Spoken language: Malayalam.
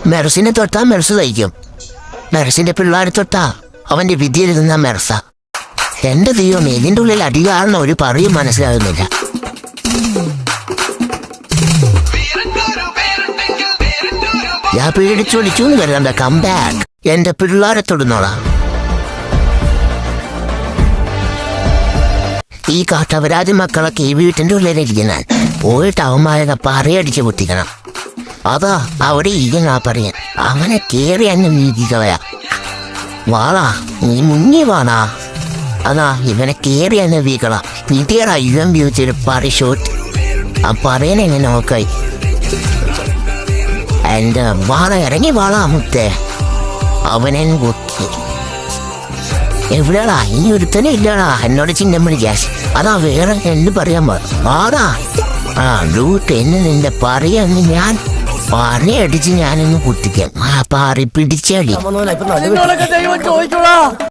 മെർസിനെ തൊട്ടാ മെർസ് തയ്ക്കും. മെർസിന്റെ പിള്ളേരെ തൊട്ടാ അവന്റെ വിദ്യയിൽ നിന്ന മെർസ. എന്റെ ദൈവം, ഇതിന്റെ ഉള്ളിൽ അധികാരണം ഒരു പറയും മനസ്സിലാകുന്നില്ല. ഞാൻ പേടിച്ചൊളിച്ചു എന്ന് കരുതണ്ട. Come back. എന്റെ പിള്ളേരെ തൊടുന്നോളാം. ഈ കാട്ടവരാജ് മക്കളൊക്കെ ഈ വീട്ടിന്റെ ഉള്ളിലിരിക്കുന്ന പോയിട്ട് അവന്മാരെ പറയടിച്ച് പൊട്ടിക്കണം. അതാ അവിടെ ഇരിക്കുന്ന പറയാൻ. അവനെ കേറി എന്നെ വീതിക്കളയാ. വാളാ, നീ മുങ്ങി വാണാ. അതാ ഇവനെ കേറി എന്നെ വീക്കള. പിടിയടാ ഇവൻ വീഴ്ചൊരു പറഷൂട്ട്. ആ പറയനെങ്ങനെ നോക്കായി. എന്റെ വാള ഇറങ്ങി വാളാ മുത്തേ. അവനെ പൊക്കി. എവിടെയാടാ? ഇനി ഒരുത്തനെ ഇല്ലടാ എന്നോട് ചിഹ്നം വിളിക്കാശ്. അതാ വേറെ എന്ത് പറയാൻ പാടാ. ആ ഡൂട്ട് എന്നെ നിന്റെ പറയാന്ന് ഞാൻ പറയടിച്ച് ഞാനൊന്ന് കുത്തിക്കാം. ആ പാറി പിടിച്ചടി.